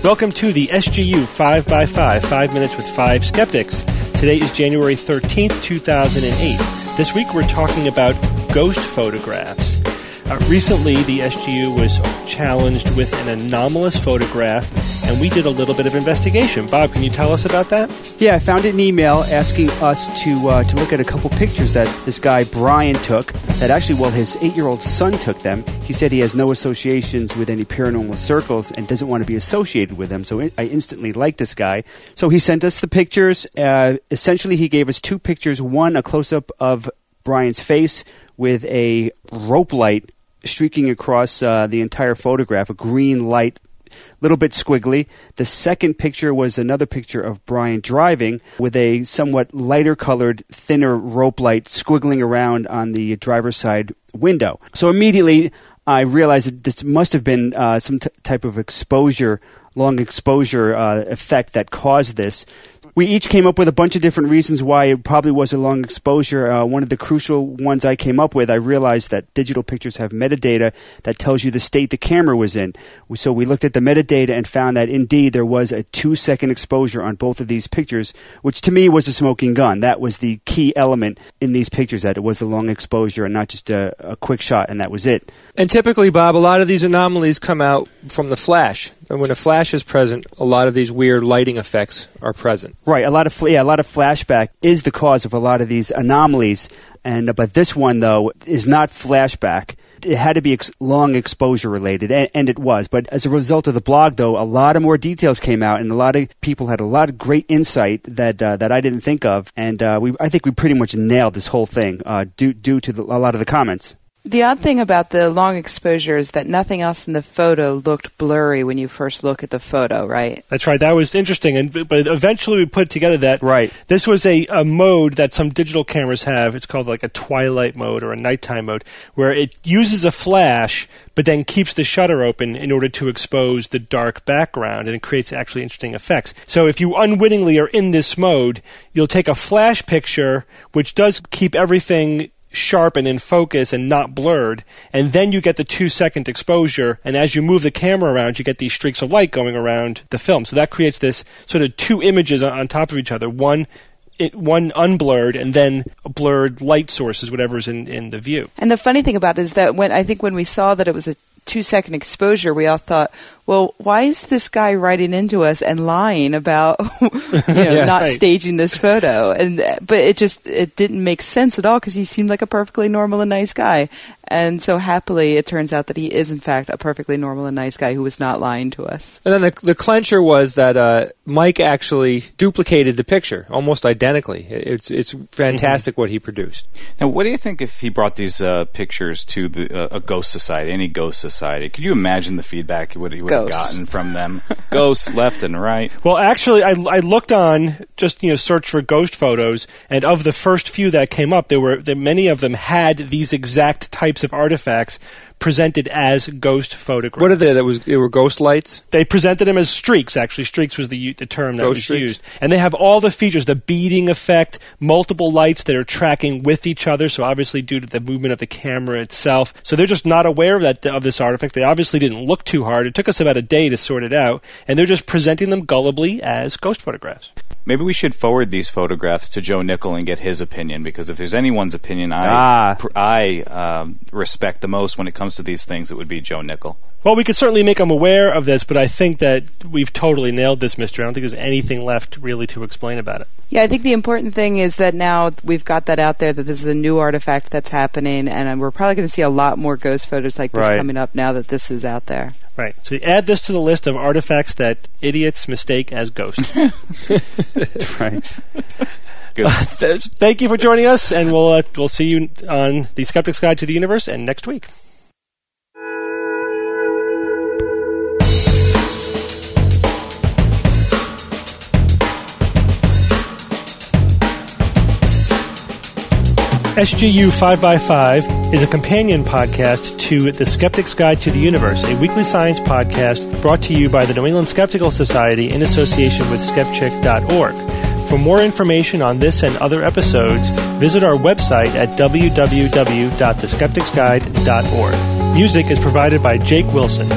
Welcome to the SGU 5x5, 5 Minutes with 5 Skeptics. Today is January 13th, 2008. This week we're talking about ghost photographs. Recently, the SGU was challenged with an anomalous photograph, and we did a little bit of investigation. Bob, can you tell us about that? Yeah, I found an email asking us to look at a couple pictures that this guy Brian took, that actually, his 8-year-old son took them. He said he has no associations with any paranormal circles and doesn't want to be associated with them, so I instantly liked this guy. So he sent us the pictures. Essentially, he gave us two pictures. One, a close-up of Brian's face with a rope light streaking across the entire photograph, a green light, a little bit squiggly. The second picture was another picture of Brian driving with a somewhat lighter colored, thinner rope light squiggling around on the driver's side window. So immediately I realized that this must have been some type of exposure, long exposure effect that caused this. We each came up with a bunch of different reasons why it probably was a long exposure. One of the crucial ones I came up with, I realized that digital pictures have metadata that tells you the state the camera was in. So we looked at the metadata and found that indeed there was a 2-second exposure on both of these pictures, which to me was a smoking gun. That was the key element in these pictures, that it was the long exposure and not just a quick shot, and that was it. And typically, Bob, a lot of these anomalies come out from the flash. And when a flash is present, a lot of these weird lighting effects are present. Right, a lot of flashback is the cause of a lot of these anomalies, but this one though is not flashback. It had to be long exposure related, and it was. But as a result of the blog, though, a lot of more details came out, and a lot of people had a lot of great insight that I didn't think of, and I think we pretty much nailed this whole thing due to a lot of the comments. The odd thing about the long exposure is that nothing else in the photo looked blurry when you first look at the photo, right? That's right. That was interesting. But eventually we put together that this was a mode that some digital cameras have. It's called like a twilight mode or a nighttime mode, where it uses a flash but then keeps the shutter open in order to expose the dark background, and it creates actually interesting effects. So if you unwittingly are in this mode, you'll take a flash picture, which does keep everything sharp and in focus and not blurred, and then you get the 2-second exposure, and as you move the camera around, you get these streaks of light going around the film. So that creates this sort of two images on top of each other, one unblurred and then blurred light sources, whatever's in the view. And the funny thing about it is that when we saw that it was a 2-second exposure, we all thought, well, why is this guy writing into us and lying about not staging this photo? But it didn't make sense at all, because he seemed like a perfectly normal and nice guy. And so happily, it turns out that he is, in fact, a perfectly normal and nice guy who was not lying to us. And then the clincher was that Mike actually duplicated the picture almost identically. It's fantastic what he produced. Now, what do you think if he brought these pictures to a ghost society, any ghost society? Could you imagine the feedback he would have gotten from them? Ghosts left and right. Well, actually, I looked on, just search for ghost photos, and of the first few that came up, many of them had these exact types of artifacts presented as ghost photographs. What are they? They were ghost lights? They presented them as streaks, actually. Streaks was the term that ghost was streaks. Used. And they have all the features, the beading effect, multiple lights that are tracking with each other, so obviously due to the movement of the camera itself. So they're just not aware of this artifact. They obviously didn't look too hard. It took us about a day to sort it out, and they're just presenting them gullibly as ghost photographs. Maybe we should forward these photographs to Joe Nickel and get his opinion, because if there's anyone's opinion I respect the most when it comes to these things, it would be Joe Nickel. Well, we could certainly make him aware of this, but I think that we've totally nailed this mystery. I don't think there's anything left really to explain about it. Yeah, I think the important thing is that now we've got that out there, that this is a new artifact that's happening, and we're probably going to see a lot more ghost photos like this coming up now that this is out there. Right. So add this to the list of artifacts that idiots mistake as ghosts. Right. Good. Thank you for joining us, and we'll see you on The Skeptic's Guide to the Universe and next week. SGU 5x5 is a companion podcast to The Skeptic's Guide to the Universe, a weekly science podcast brought to you by the New England Skeptical Society in association with Skepchick.org. For more information on this and other episodes, visit our website at www.theskepticsguide.org. Music is provided by Jake Wilson.